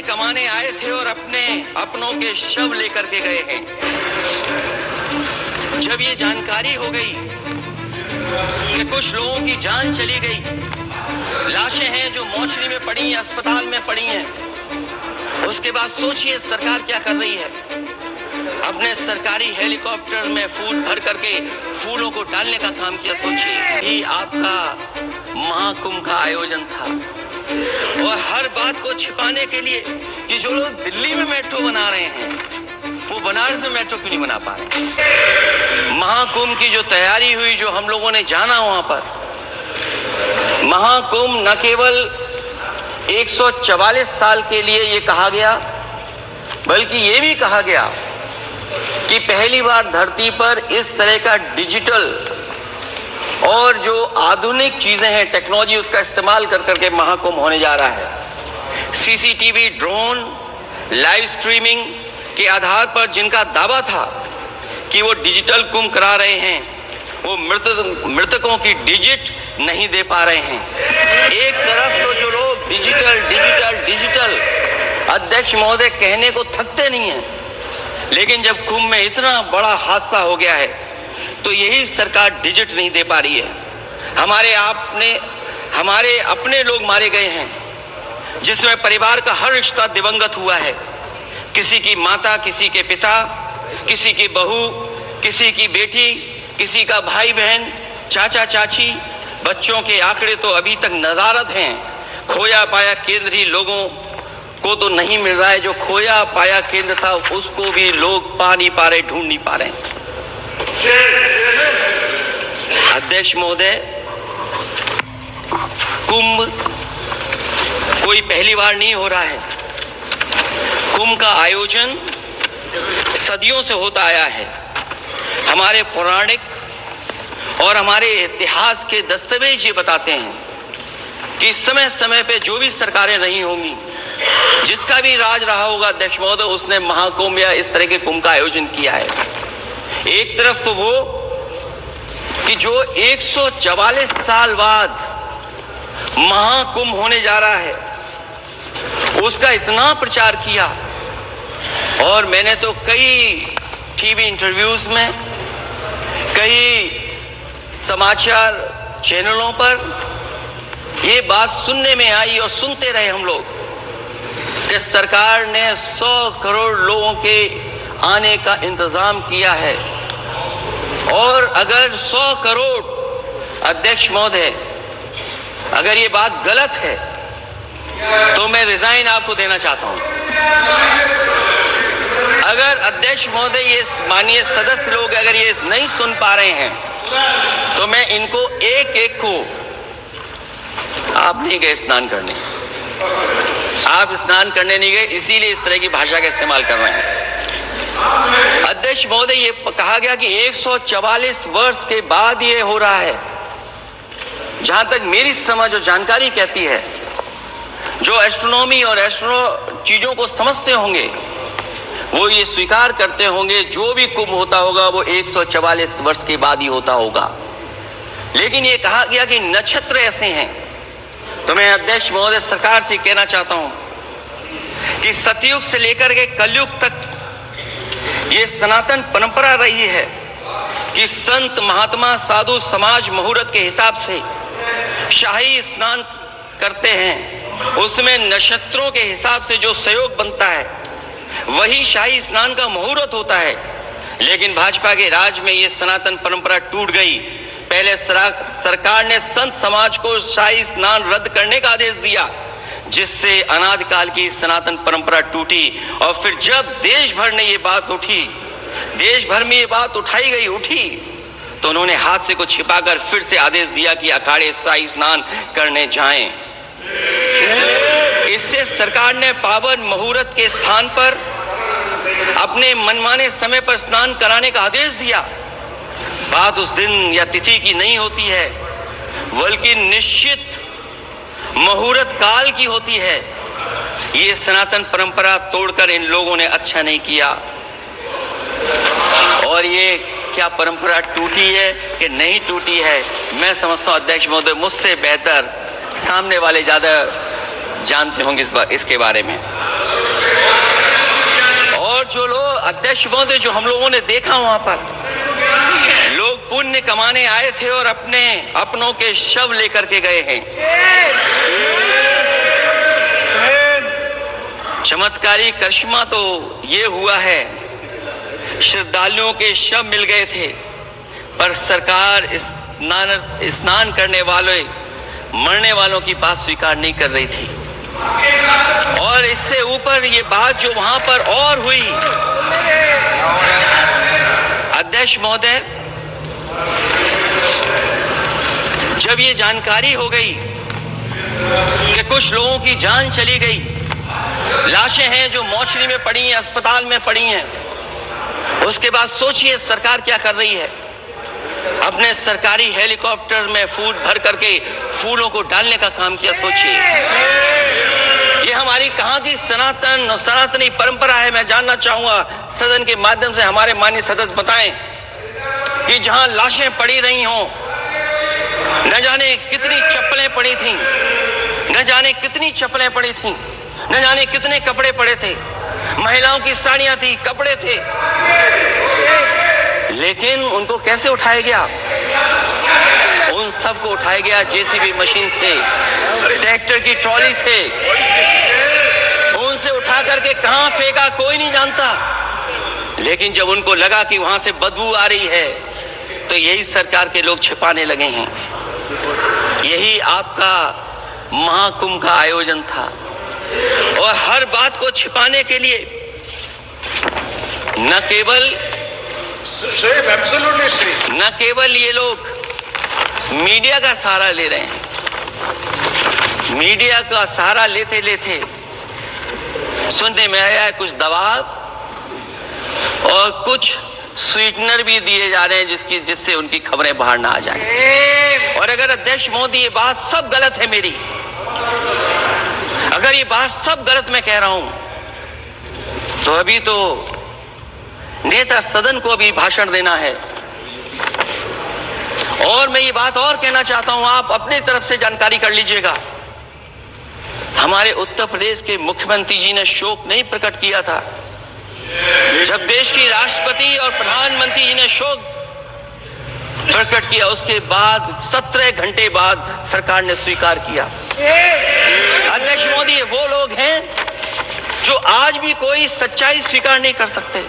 कमाने आए थे और अपने अपनों के शव लेकर के गए हैं। जब ये जानकारी हो गई कि कुछ लोगों की जान चली गई, लाशें हैं जो मोर्चरी में पड़ी हैं, अस्पताल में पड़ी हैं, उसके बाद सोचिए सरकार क्या कर रही है। अपने सरकारी हेलीकॉप्टर में फूल भर करके फूलों को डालने का काम किया। सोचिए, ये आपका महाकुंभ का आयोजन था और हर बात को छिपाने के लिए कि जो लोग दिल्ली में मेट्रो बना रहे हैं वो बनारस में मेट्रो क्यों नहीं बना पा रहे। महाकुंभ की जो तैयारी हुई, जो हम लोगों ने जाना वहां पर, महाकुंभ न केवल 144 साल के लिए ये कहा गया, बल्कि ये भी कहा गया कि पहली बार धरती पर इस तरह का डिजिटल और जो आधुनिक चीजें हैं, टेक्नोलॉजी, उसका इस्तेमाल कर करके महाकुंभ होने जा रहा है। सीसीटीवी, ड्रोन, लाइव स्ट्रीमिंग के आधार पर जिनका दावा था कि वो डिजिटल कुंभ करा रहे हैं, वो मृतकों की डिजिट नहीं दे पा रहे हैं। एक तरफ तो जो लोग डिजिटल डिजिटल डिजिटल अध्यक्ष महोदय कहने को थकते नहीं हैं, लेकिन जब कुंभ में इतना बड़ा हादसा हो गया है तो यही सरकार डिजिट नहीं दे पा रही है। हमारे अपने लोग मारे गए हैं, जिसमें परिवार का हर रिश्ता दिवंगत हुआ है। किसी की माता, किसी के पिता, किसी की बहू, किसी की बेटी, किसी का भाई बहन, चाचा चाची। बच्चों के आंकड़े तो अभी तक नदारद हैं। खोया पाया केंद्र ही लोगों को तो नहीं मिल रहा है। जो खोया पाया केंद्र था उसको भी लोग पा नहीं पा रहे, ढूंढ नहीं पा रहे। अध्यक्ष महोदय, कुंभ कोई पहली बार नहीं हो रहा है। कुंभ का आयोजन सदियों से होता आया है। हमारे पौराणिक और हमारे इतिहास के दस्तावेज ये बताते हैं कि समय समय पे जो भी सरकारें रही होंगी, जिसका भी राज रहा होगा अध्यक्ष महोदय, उसने महाकुंभ या इस तरह के कुंभ का आयोजन किया है। एक तरफ तो वो कि जो 144 साल बाद महाकुंभ होने जा रहा है, उसका इतना प्रचार किया। और मैंने तो कई टीवी इंटरव्यूज में, कई समाचार चैनलों पर ये बात सुनने में आई और सुनते रहे हम लोग कि सरकार ने 100 करोड़ लोगों के आने का इंतजाम किया है। और अगर 100 करोड़, अध्यक्ष महोदय, अगर ये बात गलत है तो मैं रिजाइन आपको देना चाहता हूं। अगर अध्यक्ष महोदय, ये माननीय सदस्य लोग अगर ये नहीं सुन पा रहे हैं तो मैं इनको एक एक को, आप नहीं गए स्नान करने, आप स्नान करने नहीं गए, इसीलिए इस तरह की भाषा का इस्तेमाल कर रहे हैं। अध्यक्ष महोदय, ये कहा गया कि 144 वर्ष के बाद ये हो रहा है। जहां तक मेरी समझ और जानकारी कहती है, जो एस्ट्रोनॉमी और एस्ट्रो चीजों को समझते होंगे वो ये स्वीकार करते होंगे, जो भी कुंभ होता होगा वो 144 वर्ष के बाद ही होता होगा। लेकिन ये कहा गया कि नक्षत्र ऐसे हैं। तो मैं अध्यक्ष महोदय सरकार से कहना चाहता हूं कि सतयुग से लेकर के कलयुग तक ये सनातन परंपरा रही है कि संत, महात्मा, साधु समाज मुहूर्त के हिसाब से शाही स्नान करते हैं। उसमें नक्षत्रों के हिसाब से जो सहयोग बनता है वही शाही स्नान का मुहूर्त होता है। लेकिन भाजपा के राज में ये सनातन परंपरा टूट गई। पहले सरकार ने संत समाज को शाही स्नान रद्द करने का आदेश दिया, जिससे अनादिकाल की सनातन परंपरा टूटी। और फिर जब देश भर ने ये बात उठी, देश भर में ये बात उठी, तो उन्होंने हादसे को छिपाकर फिर से आदेश दिया कि अखाड़े शाही स्नान करने जाएं। इससे सरकार ने पावन मुहूर्त के स्थान पर अपने मनमाने समय पर स्नान कराने का आदेश दिया। बात उस दिन या तिथि की नहीं होती है, बल्कि निश्चित मुहूर्त काल की होती है। ये सनातन परंपरा तोड़कर इन लोगों ने अच्छा नहीं किया। और ये क्या परंपरा टूटी है कि नहीं टूटी है, मैं समझता हूं अध्यक्ष महोदय मुझसे बेहतर सामने वाले ज्यादा जानते होंगे इसके बारे में। जो लोग अध्यक्ष महोदय, जो हम लोगों ने देखा वहां पर लोग पुण्य कमाने आए थे और अपनों के शव लेकर के गए हैं। चमत्कारी करिश्मा तो ये हुआ है, श्रद्धालुओं के शव मिल गए थे, पर सरकार स्नान करने वाले मरने वालों की बात स्वीकार नहीं कर रही थी। और इससे ऊपर ये बात जो वहां पर और हुई, अध्यक्ष महोदय, जब ये जानकारी हो गई कि कुछ लोगों की जान चली गई, लाशें हैं जो मोर्चरी में पड़ी हैं, अस्पताल में पड़ी हैं, उसके बाद सोचिए सरकार क्या कर रही है। अपने सरकारी हेलीकॉप्टर में फूल भर करके फूलों को डालने का काम किया। सोचिए, ये हमारी कहाँ की सनातनी परंपरा है। मैं जानना चाहूंगा सदन के माध्यम से हमारे माननीय सदस्य बताएं कि जहां लाशें पड़ी रही हों, न जाने कितनी चप्पलें पड़ी थीं, न जाने कितनी चप्पलें पड़ी थीं, न जाने कितने कपड़े पड़े थे, महिलाओं की साड़ियां थी, कपड़े थे, लेकिन उनको कैसे उठाया गया? उन सबको उठाया गया जेसीबी मशीन से, ट्रैक्टर की ट्रॉली से। उनसे उठा करके कहां फेंका कोई नहीं जानता, लेकिन जब उनको लगा कि वहां से बदबू आ रही है, तो यही सरकार के लोग छिपाने लगे हैं। यही आपका महाकुंभ का आयोजन था, और हर बात को छिपाने के लिए न केवल ये लोग मीडिया का सहारा ले रहे हैं, मीडिया का सहारा लेते लेते सुनने में आया है कुछ दबाव और कुछ स्वीटनर भी दिए जा रहे हैं जिससे उनकी खबरें बाहर ना आ जाए। और अगर अध्यक्ष मोदी ये बात सब गलत है मेरी, अगर ये बात सब गलत मैं कह रहा हूं, तो अभी तो नेता सदन को भी भाषण देना है। और मैं ये बात और कहना चाहता हूं, आप अपनी तरफ से जानकारी कर लीजिएगा। हमारे उत्तर प्रदेश के मुख्यमंत्री जी ने शोक नहीं प्रकट किया था। जब देश की राष्ट्रपति और प्रधानमंत्री जी ने शोक प्रकट किया, उसके बाद 17 घंटे बाद सरकार ने स्वीकार किया। अध्यक्ष मोदी, ये वो लोग हैं जो आज भी कोई सच्चाई स्वीकार नहीं कर सकते।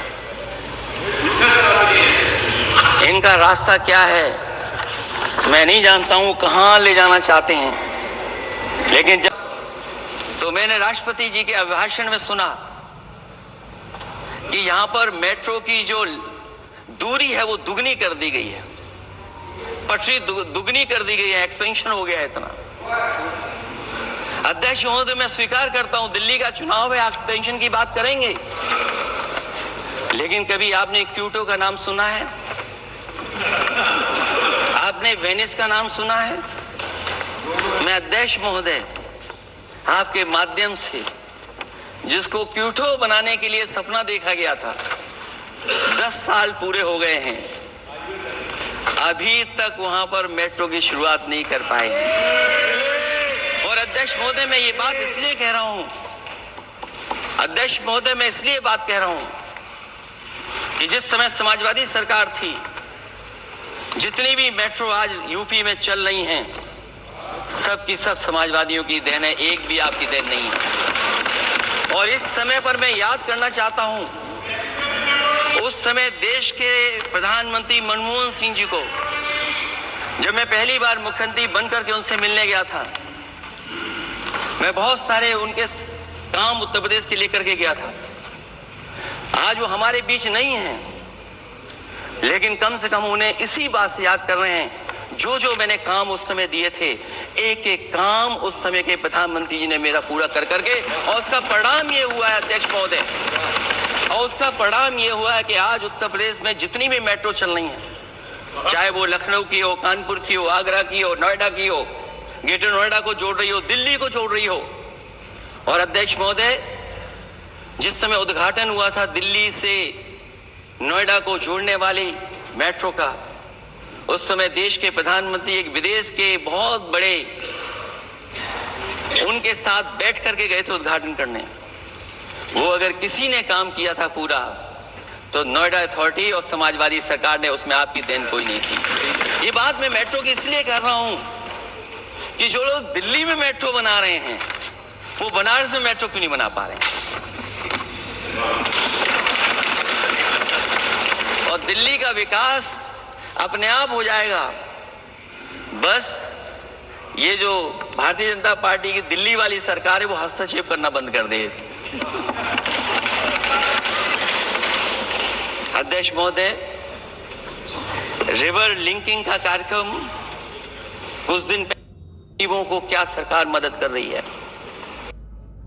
इनका रास्ता क्या है मैं नहीं जानता हूं, कहां ले जाना चाहते हैं, लेकिन जब तो मैंने राष्ट्रपति जी के अभिभाषण में सुना कि यहां पर मेट्रो की जो दूरी है वो दुगनी कर दी गई है, पटरी दुगनी कर दी गई है, एक्सपेंशन हो गया है इतना। अध्यक्ष महोदय, मैं स्वीकार करता हूं दिल्ली का चुनाव है, एक्सपेंशन की बात करेंगे, लेकिन कभी आपने क्यूटो का नाम सुना है? आपने वेनिस का नाम सुना है? मैं अध्यक्ष महोदय आपके माध्यम से, जिसको क्यूटो बनाने के लिए सपना देखा गया था, 10 साल पूरे हो गए हैं, अभी तक वहां पर मेट्रो की शुरुआत नहीं कर पाए। और अध्यक्ष महोदय, मैं ये बात इसलिए कह रहा हूं, अध्यक्ष महोदय, मैं इसलिए बात कह रहा हूं कि जिस समय समाजवादी सरकार थी, जितनी भी मेट्रो आज यूपी में चल रही हैं, सब की सब समाजवादियों की देन है, एक भी आपकी देन नहीं है। और इस समय पर मैं याद करना चाहता हूं, उस समय देश के प्रधानमंत्री मनमोहन सिंह जी को जब मैं पहली बार मुख्यमंत्री बनकर के उनसे मिलने गया था, मैं बहुत सारे उनके काम उत्तर प्रदेश के लेकर के गया था। आज वो हमारे बीच नहीं हैं, लेकिन कम से कम उन्हें इसी बात से याद कर रहे हैं, जो मैंने काम उस समय दिए थे, एक एक काम उस समय के प्रधानमंत्री जी ने मेरा पूरा कर करके, और उसका परिणाम ये हुआ है अध्यक्ष महोदय, और उसका परिणाम ये हुआ है कि आज उत्तर प्रदेश में जितनी भी मेट्रो चल रही हैं, चाहे वो लखनऊ की हो, कानपुर की हो, आगरा की हो, नोएडा की हो, ग्रेटर नोएडा को जोड़ रही हो, दिल्ली को जोड़ रही हो। और अध्यक्ष महोदय, जिस समय उद्घाटन हुआ था दिल्ली से नोएडा को जोड़ने वाली मेट्रो का, उस समय देश के प्रधानमंत्री एक विदेश के बहुत बड़े उनके साथ बैठ करके गए थे उद्घाटन करने। वो अगर किसी ने काम किया था पूरा, तो नोएडा अथॉरिटी और समाजवादी सरकार ने, उसमें आपकी देन कोई नहीं थी। ये बात मैं मेट्रो की इसलिए कर रहा हूं कि जो लोग दिल्ली में मेट्रो बना रहे हैं, वो बनारस में मेट्रो क्यों नहीं बना पा रहे हैं? और दिल्ली का विकास अपने आप हो जाएगा, बस ये जो भारतीय जनता पार्टी की दिल्ली वाली सरकार है वो हस्तक्षेप करना बंद कर दे। अध्यक्ष महोदय, रिवर लिंकिंग का कार्यक्रम कुछ दिन पहले गरीबों को क्या सरकार मदद कर रही है,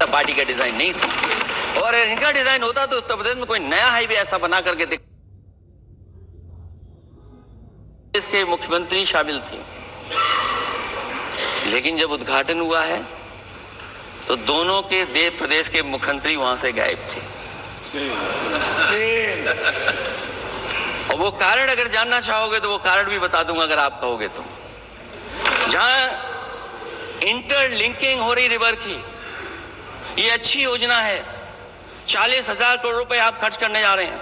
पार्टी का डिजाइन नहीं था। और इनका डिजाइन होता तो उत्तर प्रदेश में कोई नया हाईवे ऐसा बना करके दिख, इसके मुख्यमंत्री शामिल थे, लेकिन जब उद्घाटन हुआ है तो दोनों के प्रदेश के मुख्यमंत्री वहां से गायब थे। और वो कारण अगर जानना चाहोगे तो वो कारण भी बता दूंगा अगर आप कहोगे तो। जहां इंटरलिंकिंग हो रही रिवर की, ये अच्छी योजना है। 40,000 करोड़ रुपए आप खर्च करने जा रहे हैं।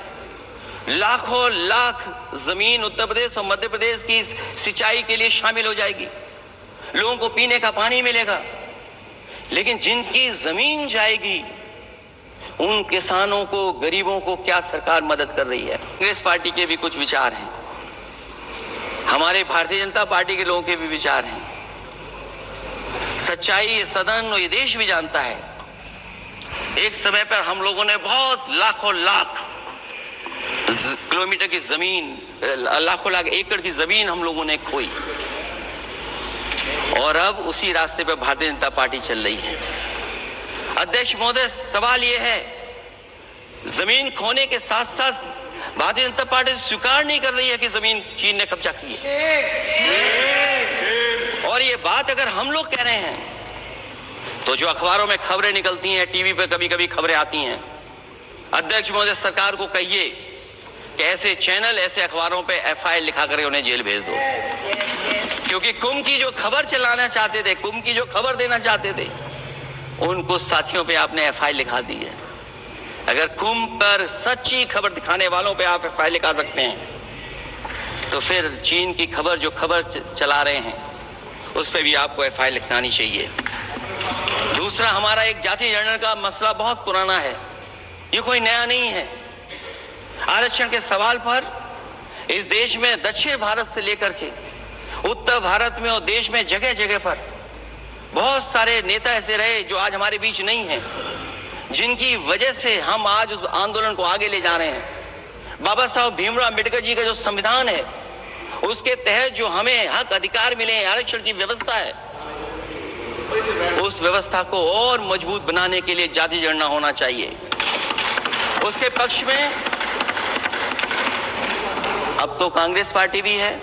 लाखों लाख जमीन उत्तर प्रदेश और मध्य प्रदेश की सिंचाई के लिए शामिल हो जाएगी, लोगों को पीने का पानी मिलेगा। लेकिन जिनकी जमीन जाएगी, उन किसानों को, गरीबों को क्या सरकार मदद कर रही है? कांग्रेस पार्टी के भी कुछ विचार हैं, हमारे भारतीय जनता पार्टी के लोगों के भी विचार हैं। सच्चाई ये सदन और ये देश भी जानता है, एक समय पर हम लोगों ने बहुत लाखों लाख किलोमीटर की जमीन, लाखों लाख एकड़ की जमीन हम लोगों ने खोई, और अब उसी रास्ते पर भारतीय जनता पार्टी चल रही है। अध्यक्ष महोदय, सवाल यह है, जमीन खोने के साथ साथ भारतीय जनता पार्टी स्वीकार नहीं कर रही है कि जमीन चीन ने कब्जा की है। और ये बात अगर हम लोग कह रहे हैं तो जो अखबारों में खबरें निकलती हैं, टीवी पे कभी कभी खबरें आती हैं, अध्यक्ष महोदय सरकार को कहिए कि ऐसे चैनल, ऐसे अखबारों पे FIR लिखा कर उन्हें जेल भेज दो। क्योंकि कुंभ की जो खबर चलाना चाहते थे, कुंभ की जो खबर देना चाहते थे, उन कुछ साथियों पे आपने FIR लिखा दी है। अगर कुंभ पर सच्ची खबर दिखाने वालों पे आप FIR लिखा सकते हैं, तो फिर चीन की खबर, जो खबर चला रहे हैं, उस पर भी आपको FIR लिखानी चाहिए। दूसरा, हमारा एक जाति जनगणना का मसला बहुत पुराना है, ये कोई नया नहीं है। आरक्षण के सवाल पर इस देश में दक्षिण भारत से लेकर के उत्तर भारत में और देश में जगह जगह पर बहुत सारे नेता ऐसे रहे जो आज हमारे बीच नहीं हैं, जिनकी वजह से हम आज उस आंदोलन को आगे ले जा रहे हैं। बाबा साहब भीमराव अम्बेडकर जी का जो संविधान है, उसके तहत जो हमें हक अधिकार मिले, आरक्षण की व्यवस्था है, उस व्यवस्था को और मजबूत बनाने के लिए जाति जनगणना होना चाहिए। उसके पक्ष में अब तो कांग्रेस पार्टी भी है।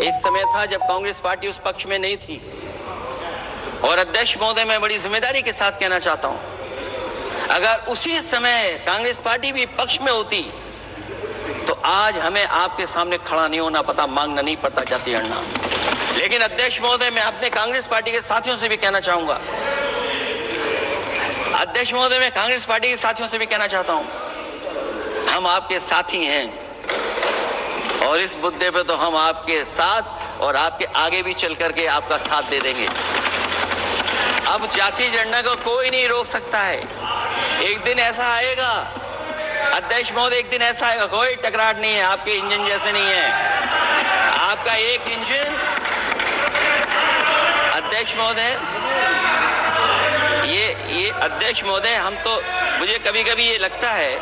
एक समय था जब कांग्रेस पार्टी उस पक्ष में नहीं थी। और अध्यक्ष महोदय, मैं बड़ी जिम्मेदारी के साथ कहना चाहता हूं, अगर उसी समय कांग्रेस पार्टी भी पक्ष में होती तो आज हमें आपके सामने खड़ा नहीं होना पता, मांगना नहीं पड़ता जाति जनगणना। लेकिन अध्यक्ष महोदय, मैं अपने कांग्रेस पार्टी के साथियों से भी कहना चाहूंगा, अध्यक्ष महोदय, मैं कांग्रेस पार्टी के साथियों से भी कहना चाहता हूं, हम आपके साथी हैं और इस मुद्दे पे तो हम आपके साथ और आपके आगे भी चल करके आपका साथ दे देंगे। अब जाति जनगणना को कोई नहीं रोक सकता है। एक दिन ऐसा आएगा अध्यक्ष महोदय, एक दिन ऐसा आएगा, कोई टकरार नहीं है, आपके इंजन जैसे नहीं है, आपका एक इंजन। अध्यक्ष महोदय, ये अध्यक्ष महोदय, हम तो, मुझे कभी कभी ये लगता है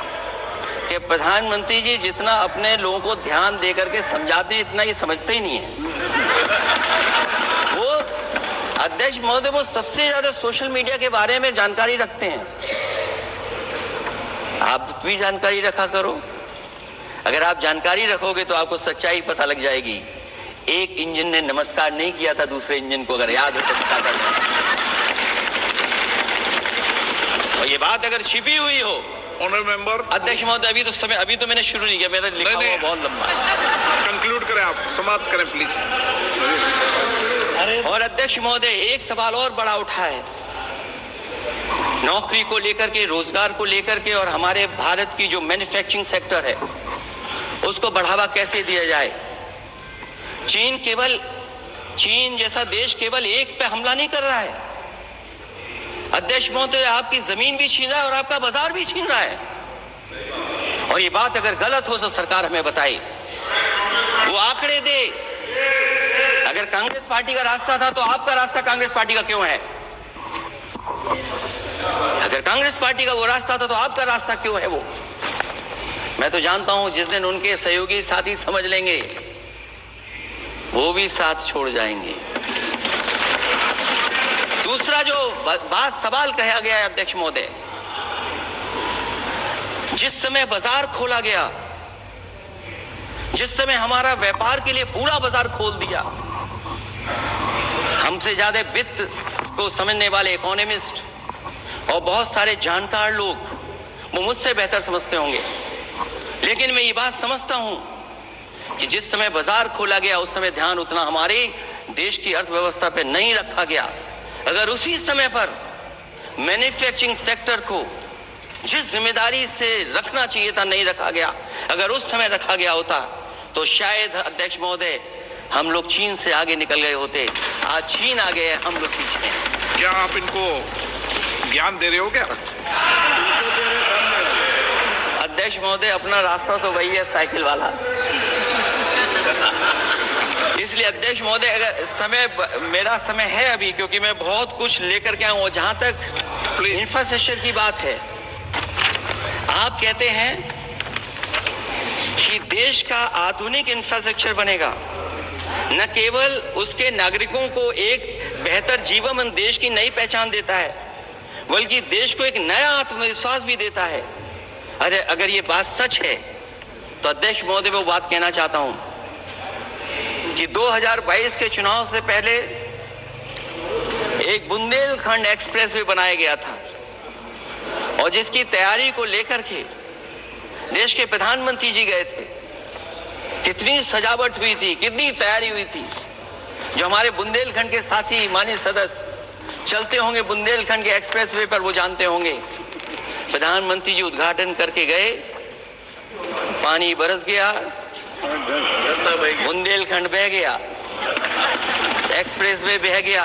कि प्रधानमंत्री जी जितना अपने लोगों को ध्यान दे करके समझाते हैं, इतना ये समझते ही नहीं है। वो अध्यक्ष महोदय, वो सबसे ज्यादा सोशल मीडिया के बारे में जानकारी रखते हैं। आप भी जानकारी रखा करो। अगर आप जानकारी रखोगे तो आपको सच्चाई पता लग जाएगी। एक इंजन ने नमस्कार नहीं किया था दूसरे इंजन को, अगर याद हो तो पता कर। और ये बात अगर छिपी हुई हो, मेंबर अध्यक्ष महोदय, अभी तो मैंने शुरू नहीं किया, मेरा लिखा हुआ बहुत लंबा है। कंक्लूड करें, आप समाप्त करें प्लीज। और अध्यक्ष महोदय, एक सवाल और बड़ा उठा है नौकरी को लेकर के, रोजगार को लेकर के, और हमारे भारत की जो मैन्युफैक्चरिंग सेक्टर है उसको बढ़ावा कैसे दिया जाए। चीन जैसा देश केवल एक पे हमला नहीं कर रहा है अध्यक्ष महोदय, आपकी जमीन भी छीन रहा है और आपका बाजार भी छीन रहा है। और ये बात अगर गलत हो तो सरकार हमें बताए, वो आंकड़े दे। अगर कांग्रेस पार्टी का रास्ता था तो आपका रास्ता कांग्रेस पार्टी का क्यों है? अगर कांग्रेस पार्टी का वो रास्ता था तो आपका रास्ता क्यों है वो? मैं तो जानता हूं जिस दिन उनके सहयोगी साथी समझ लेंगे वो भी साथ छोड़ जाएंगे। दूसरा जो बात सवाल कहा गया है अध्यक्ष महोदय, जिस समय बाजार खोला गया, जिस समय हमारा व्यापार के लिए पूरा बाजार खोल दिया, हमसे ज्यादा वित्त को समझने वाले इकोनॉमिस्ट और बहुत सारे जानकार लोग वो मुझसे बेहतर समझते होंगे, लेकिन मैं ये बात समझता हूं कि जिस समय बाजार खोला गया उस समय ध्यान उतना हमारे देश की अर्थव्यवस्था पे नहीं रखा गया। अगर उसी समय पर मैन्युफैक्चरिंग सेक्टर को जिस जिम्मेदारी से रखना चाहिए था नहीं रखा गया, अगर उस समय रखा गया होता तो शायद अध्यक्ष महोदय हम लोग चीन से आगे निकल गए होते। आज चीन आ गए, हम लोग पीछे हैं। क्या आप इनको ज्ञान दे रहे हो क्या? अध्यक्ष महोदय अपना रास्ता तो वही है, साइकिल वाला। इसलिए अध्यक्ष महोदय अगर मेरा समय है अभी, क्योंकि मैं बहुत कुछ लेकर के आऊं। जहां तक इंफ्रास्ट्रक्चर की बात है, आप कहते हैं कि देश का आधुनिक इंफ्रास्ट्रक्चर बनेगा, न केवल उसके नागरिकों को एक बेहतर जीवन देश की नई पहचान देता है, बल्कि देश को एक नया आत्मविश्वास भी देता है। अरे अगर ये बात सच है तो अध्यक्ष महोदय मैं वो बात कहना चाहता हूं कि 2022 के चुनाव से पहले एक बुंदेलखंड एक्सप्रेस वे बनाया गया था, और जिसकी तैयारी को लेकर के देश के प्रधानमंत्री जी गए थे। कितनी सजावट हुई थी, कितनी तैयारी हुई थी। जो हमारे बुंदेलखंड के साथी माननीय सदस्य चलते होंगे बुंदेलखंड के एक्सप्रेस वे पर, वो जानते होंगे प्रधानमंत्री जी उद्घाटन करके गए, पानी बरस गया, बुंदेलखंड बह गया, एक्सप्रेस वे बह गया।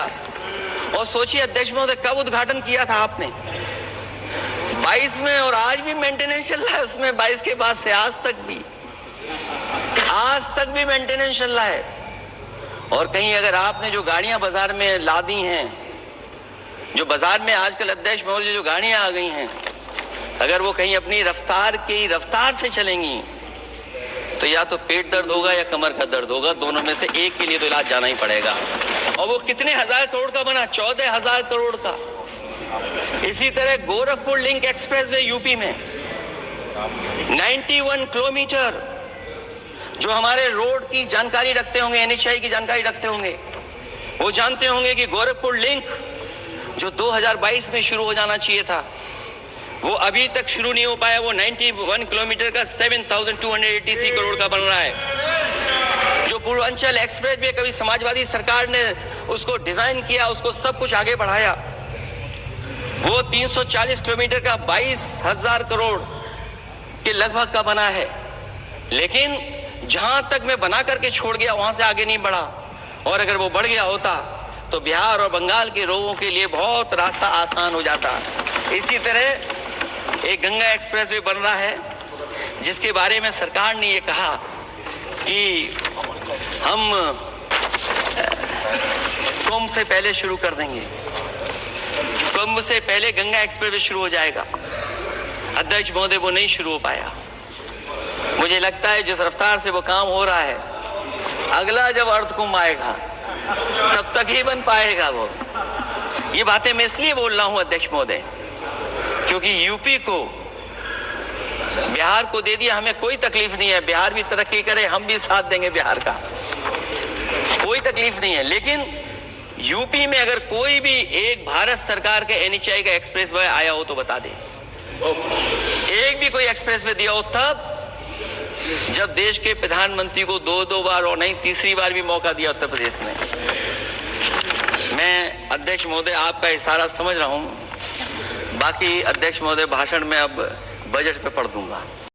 और सोचिए अध्यक्ष महोदय कब उद्घाटन किया था आपने? 22 में, और आज भी मेंटेनेंस चल रहा है उसमें। 22 के बाद से आज तक भी मेंटेनेंस चल रहा है। और कहीं अगर आपने जो गाड़ियां बाजार में ला दी हैं, जो बाजार में आजकल अध्यक्ष महोदय जो गाड़ियां आ गई हैं, अगर वो कहीं अपनी रफ्तार से चलेंगी तो या तो पेट दर्द होगा या कमर का दर्द होगा, दोनों में से एक के लिए तो इलाज जाना ही पड़ेगा। और वो कितने हजार करोड़ का बना? 14,000 करोड़ का। इसी तरह गोरखपुर लिंक एक्सप्रेसवे यूपी में 91 किलोमीटर, जो हमारे रोड की जानकारी रखते होंगे, NHAI की जानकारी रखते होंगे, वो जानते होंगे कि गोरखपुर लिंक जो 2022 में शुरू हो जाना चाहिए था वो अभी तक शुरू नहीं हो पाया। वो 91 किलोमीटर का 7,283 करोड़ का बन रहा है। जो पूर्वांचल एक्सप्रेस वे कभी समाजवादी सरकार ने उसको डिजाइन किया, उसको सब कुछ आगे बढ़ाया, वो 340 किलोमीटर का 22,000 करोड़ के लगभग का बना है। लेकिन जहां तक मैं बना करके छोड़ गया वहां से आगे नहीं बढ़ा। और अगर वो बढ़ गया होता तो बिहार और बंगाल के लोगों के लिए बहुत रास्ता आसान हो जाता। इसी तरह एक गंगा एक्सप्रेस वे बन रहा है, जिसके बारे में सरकार ने ये कहा कि हम कुंभ से पहले शुरू कर देंगे, कुंभ से पहले गंगा एक्सप्रेस वे शुरू हो जाएगा। अध्यक्ष महोदय वो नहीं शुरू हो पाया। मुझे लगता है जिस रफ्तार से वो काम हो रहा है, अगला जब अर्ध कुंभ आएगा तब तक ही बन पाएगा वो। ये बातें मैं इसलिए बोल रहा हूं अध्यक्ष महोदय क्योंकि यूपी को बिहार को दे दिया, हमें कोई तकलीफ नहीं है। बिहार भी तरक्की करे, हम भी साथ देंगे बिहार का, कोई तकलीफ नहीं है। लेकिन यूपी में अगर कोई भी एक भारत सरकार के NHAI का एक्सप्रेस वे आया हो तो बता दे। एक भी कोई एक्सप्रेस वे दिया हो तब जब देश के प्रधानमंत्री को दो बार और नहीं तीसरी बार भी मौका दिया उत्तर प्रदेश ने। मैं अध्यक्ष महोदय आपका इशारा समझ रहा हूं, बाकी अध्यक्ष महोदय भाषण में अब बजट पे पढ़ दूंगा।